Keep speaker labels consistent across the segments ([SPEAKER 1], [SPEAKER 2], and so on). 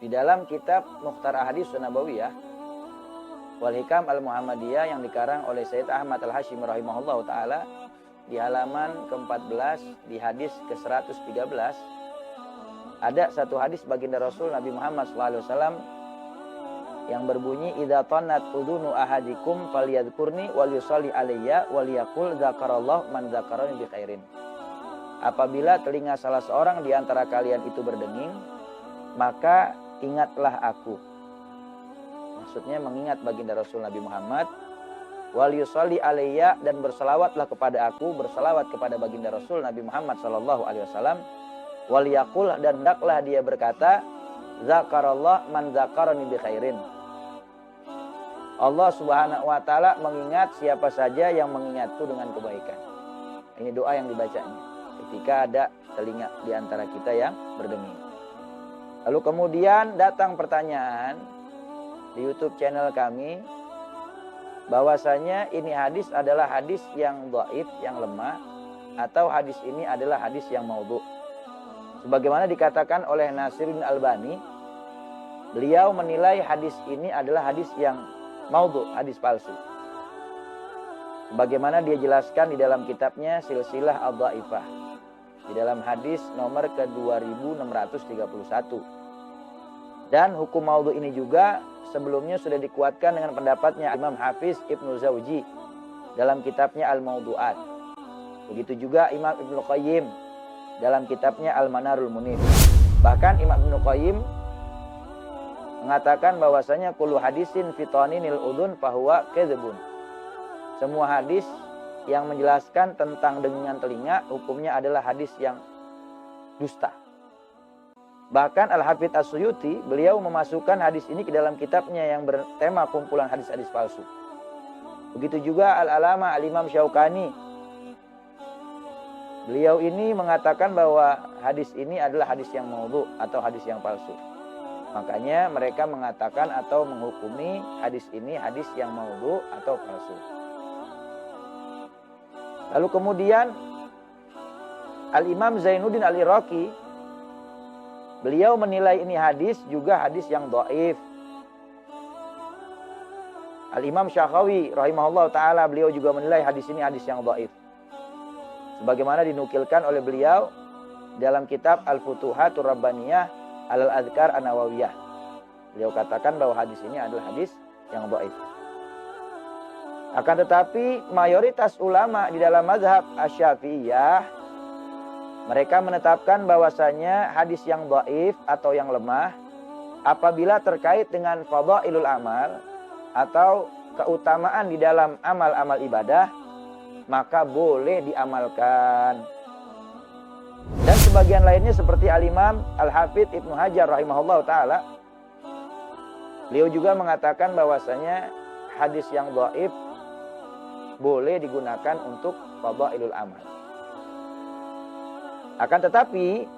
[SPEAKER 1] Di dalam kitab Mukhtar Ahadits Nabawiyah wal Hikam Al-Muhammadiyah yang dikarang oleh Sayyid Ahmad Al-Hashimi rahimahullah ta'ala, di halaman ke-14 di hadis ke-113 ada satu hadis baginda Rasul Nabi Muhammad SAW yang berbunyi, idza tannat udunu ahadikum falyadhkurni wal yusalli alayya wal yaqul dzakarallahu man dzakarani bi khairin. Apabila telinga salah seorang di antara kalian itu berdenging, maka ingatlah aku. Maksudnya mengingat baginda Rasul Nabi Muhammad. Wal yusalli alayya, dan berselawatlah kepada aku, berselawat kepada baginda Rasul Nabi Muhammad SAW. Wal yaqul, dan hendaklah dia berkata, zakarallah man zakarani bi khairin. Allah Subhanahu wa taala mengingat siapa saja yang mengingatku dengan kebaikan. Ini doa yang dibacanya ketika ada telinga di antara kita yang berdenging. Lalu kemudian datang pertanyaan di YouTube channel kami bahwasanya ini hadis adalah hadis yang dhaif, yang lemah, atau hadis ini adalah hadis yang maudhu. Sebagaimana dikatakan oleh Nasiruddin Albani, beliau menilai hadis ini adalah hadis yang maudhu, hadis palsu. Sebagaimana dia jelaskan di dalam kitabnya Silsilah Ad-Dhaifah, di dalam hadis nomor ke-2631. Dan hukum maudhu ini juga sebelumnya sudah dikuatkan dengan pendapatnya Imam Hafiz Ibnu Zawji dalam kitabnya Al-Mawdu'at. Begitu juga Imam Ibnu Qayyim dalam kitabnya Al-Manarul Munif. Bahkan Imam Ibnu Qayyim mengatakan bahwasanya kullu hadisin fitaninil udun fahuwa kadzibun. Semua hadis yang menjelaskan tentang dengingan telinga hukumnya adalah hadis yang dusta. Bahkan Al-Hafidz As-Suyuti beliau memasukkan hadis ini ke dalam kitabnya yang bertema kumpulan hadis-hadis palsu. Begitu juga Al-Alama Al-Imam Syaukani. Beliau ini mengatakan bahwa hadis ini adalah hadis yang maudhu atau hadis yang palsu. Makanya mereka mengatakan atau menghukumi hadis ini hadis yang maudhu atau palsu. Lalu kemudian Al-Imam Zainuddin Al-Iraqi, beliau menilai ini hadis juga hadis yang dhaif. Al-Imam Syakhawi rahimahullah ta'ala, beliau juga menilai hadis ini hadis yang dhaif. Sebagaimana dinukilkan oleh beliau dalam kitab Al-Futuhatur Rabbaniyah Al-Adhkar An-Nawawiyah. Beliau katakan bahwa hadis ini adalah hadis yang dhaif. Akan tetapi mayoritas ulama di dalam mazhab Asy-Syafi'iyah, mereka menetapkan bahwasanya hadis yang dhaif atau yang lemah apabila terkait dengan fadhailul amal atau keutamaan di dalam amal-amal ibadah, maka boleh diamalkan. Dan sebagian lainnya seperti Al-Imam Al-Hafidz Ibnu Hajar rahimahullah ta'ala, beliau juga mengatakan bahwasanya hadis yang dhaif boleh digunakan untuk fadhailul amal. Akan tetapi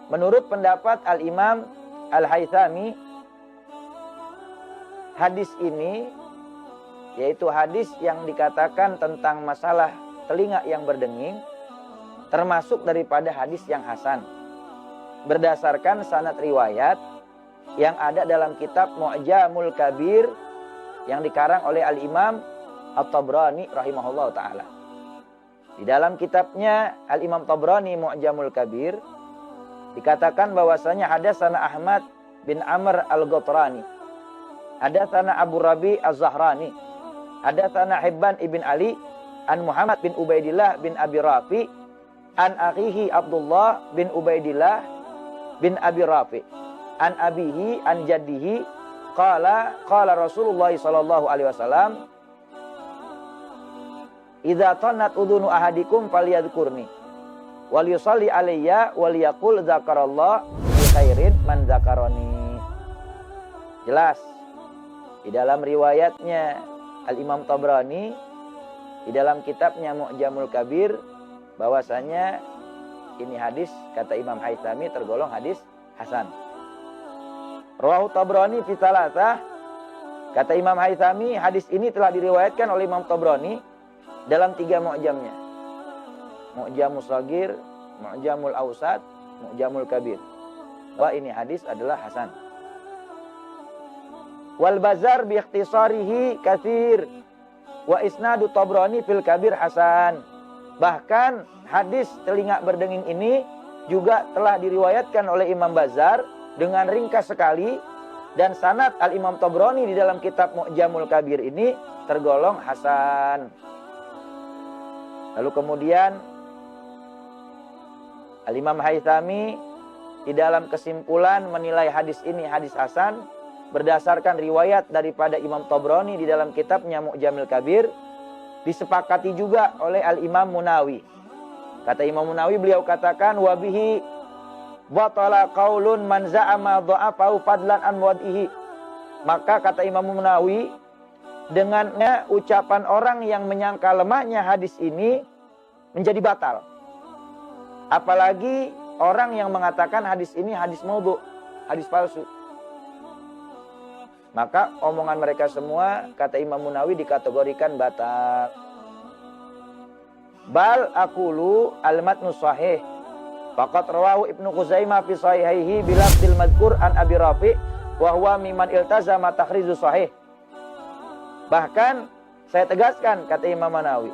[SPEAKER 1] menurut pendapat Al-Imam Al-Haythami, hadis ini, yaitu hadis yang dikatakan tentang masalah telinga yang berdenging, termasuk daripada hadis yang hasan, berdasarkan sanad riwayat yang ada dalam kitab Mu'jamul Kabir yang dikarang oleh Al-Imam At-Tabrani rahimahullah ta'ala. Di dalam kitabnya Al-Imam Tabrani Mu'jamul Kabir dikatakan bahwasanya hadatsana Ahmad bin Amr Al-Ghatrani, hadatsana Abu Rabi Az-Zahrani, hadatsana Hibban ibn Ali an Muhammad bin Ubaidillah bin Abi Rafi an akhihi Abdullah bin Ubaidillah bin Abi Rafi an abihi an jaddihi qala Rasulullah sallallahu alaihi wasallam, idza tannat udhunu ahadikum falyadhkurni wal yusalli alayya wal yaqul dzakarallah bi khairin man dzakarani. Jelas di dalam riwayatnya Al-Imam Tabrani di dalam kitabnya Mu'jamul Kabir bahwasanya ini hadis, kata Imam Haythami, tergolong hadis hasan. Rawahu Tabrani fi Tsalatsah, kata Imam Haythami, hadis ini telah diriwayatkan oleh Imam Tabrani dalam 3 mu'jamnya. Mu'jamul Shaghir, Mu'jamul Awsat, Mu'jamul Kabir. Bahwa ini hadis adalah hasan. Wal Bazar bi ikhtisarihi katsir wa isnadu Tabrani fil Kabir hasan. Bahkan hadis telinga berdenging ini juga telah diriwayatkan oleh Imam Bazar dengan ringkas sekali, dan sanad Al-Imam Tabrani di dalam kitab Mu'jamul Kabir ini tergolong hasan. Lalu kemudian Al-Imam Haythami di dalam kesimpulan menilai hadis ini hadis hasan berdasarkan riwayat daripada Imam Tabrani di dalam kitabnya Mu'jamul Kabir, disepakati juga oleh Al-Imam Munawi. Kata Imam Munawi, beliau katakan wabihi batala qaulun man za'ama dha'afahu fadlan an wad'ihi. Maka kata Imam Munawi, dengannya ucapan orang yang menyangka lemahnya hadis ini menjadi batal. Apalagi orang yang mengatakan hadis ini hadis maudhu, hadis palsu. Maka omongan mereka semua, kata Imam Munawi, dikategorikan batal. Bal aqulu al-matnu sahih. Faqad rawahu Ibnu Khuzaimah fi sahihihi bilafzil madhkur an Abi Rafi' wa huwa mimman iltazama takhrizu sahih. Bahkan saya tegaskan, kata Imam Munawi,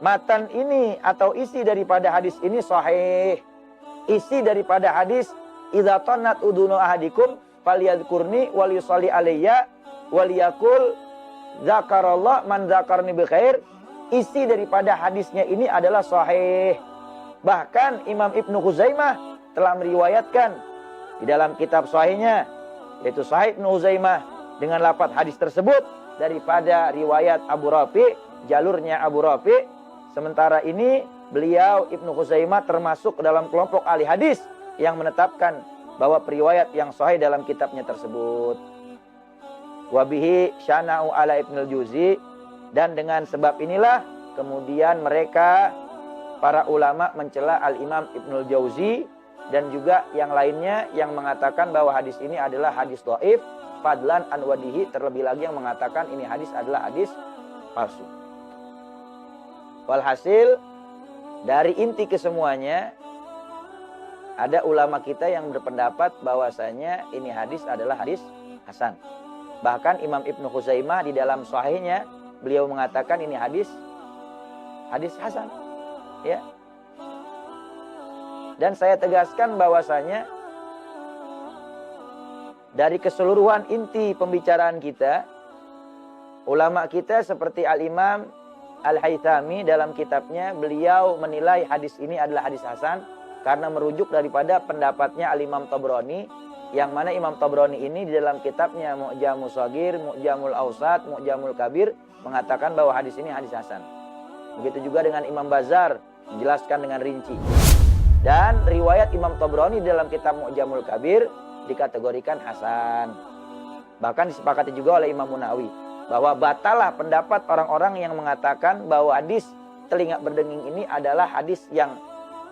[SPEAKER 1] matan ini atau isi daripada hadis ini sahih. Isi daripada hadis idza tannat udunu ahadikum falyadhkurni wal yusalli alayya wal yaqul zakarallah man zakarni bi khair. Isi daripada hadisnya ini adalah sahih. Bahkan Imam Ibnu Khuzaimah telah meriwayatkan di dalam kitab sahihnya, yaitu Sahih Ibnu Khuzaimah, dengan lafaz hadis tersebut daripada riwayat Abu Rafi, jalurnya Abu Rafi. Sementara ini beliau Ibnu Khuzaimah termasuk dalam kelompok ahli hadis yang menetapkan bahwa periwayat yang sahih dalam kitabnya tersebut. Wabihi syana'u ala Ibnul Jauzi, dan dengan sebab inilah kemudian mereka para ulama mencela Al-Imam Ibnul Jauzi dan juga yang lainnya yang mengatakan bahwa hadis ini adalah hadis dhaif fadlan an wadihi, terlebih lagi yang mengatakan ini hadis adalah hadis palsu. Walhasil dari inti kesemuanya, ada ulama kita yang berpendapat bahwasanya ini hadis adalah hadis hasan. Bahkan Imam Ibnu Khuzaimah di dalam sahihnya beliau mengatakan ini hadis hasan, ya. Dan saya tegaskan bahwasanya dari keseluruhan inti pembicaraan kita, ulama kita seperti Al-Imam Al-Haythami dalam kitabnya, beliau menilai hadis ini adalah hadis hasan karena merujuk daripada pendapatnya Al-Imam Tabrani, yang mana Imam Tabrani ini di dalam kitabnya Mu'jamul Shaghir, Mu'jamul Awsat, Mu'jamul Kabir mengatakan bahwa hadis ini hadis hasan. Begitu juga dengan Imam Bazar menjelaskan dengan rinci. Dan riwayat Imam Tabrani dalam kitab Mu'jamul Kabir dikategorikan hasan. Bahkan disepakati juga oleh Imam Munawi bahwa batalah pendapat orang-orang yang mengatakan bahwa hadis telinga berdenging ini adalah hadis yang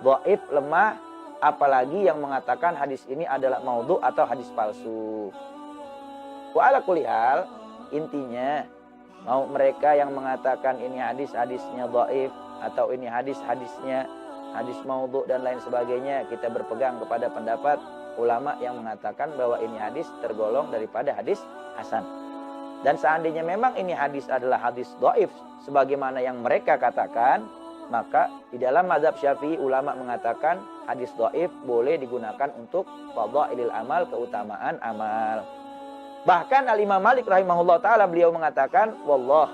[SPEAKER 1] dhaif, lemah, apalagi yang mengatakan hadis ini adalah maudhu atau hadis palsu. Wa ala kulli hal, intinya mau mereka yang mengatakan ini hadisnya dhaif atau ini hadisnya hadis maudhu dan lain sebagainya, kita berpegang kepada pendapat ulama yang mengatakan bahwa ini hadis tergolong daripada hadis hasan. Dan seandainya memang ini hadis adalah hadis dhaif sebagaimana yang mereka katakan, maka di dalam mazhab Syafi'i ulama mengatakan hadis dhaif boleh digunakan untuk fadhailil amal, keutamaan amal. Bahkan Al-Imam Malik rahimahullah ta'ala beliau mengatakan, wallah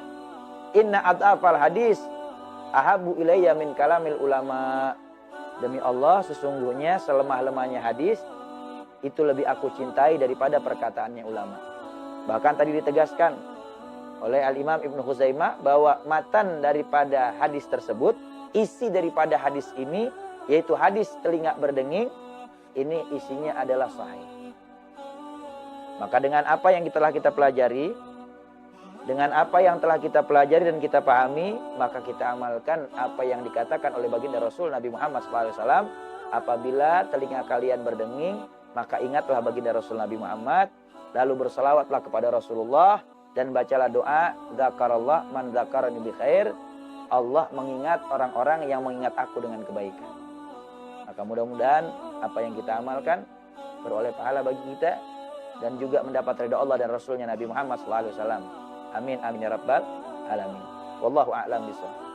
[SPEAKER 1] inna ad'afal hadis ahabu ilayya min kalamil ulama. Demi Allah, sesungguhnya selemah-lemahnya hadis itu lebih aku cintai daripada perkataannya ulama. Bahkan tadi ditegaskan oleh Al-Imam Ibnu Khuzaimah bahwa matan daripada hadis tersebut, isi daripada hadis ini, yaitu hadis telinga berdenging, ini isinya adalah sahih. Maka dengan apa yang telah kita pelajari, dengan apa yang telah kita pelajari dan kita pahami, maka kita amalkan apa yang dikatakan oleh baginda Rasul Nabi Muhammad SAW. Apabila telinga kalian berdenging, maka ingatlah baginda Rasul Nabi Muhammad, lalu berselawatlah kepada Rasulullah dan bacalah doa, zakarallah man zakarani bi khair. Allah mengingat orang-orang yang mengingat aku dengan kebaikan. Maka mudah-mudahan apa yang kita amalkan beroleh pahala bagi kita, dan juga mendapat ridha Allah dan Rasulnya Nabi Muhammad SAW. Amin amin ya rabbal alamin. Wallahu a'lam bishawab.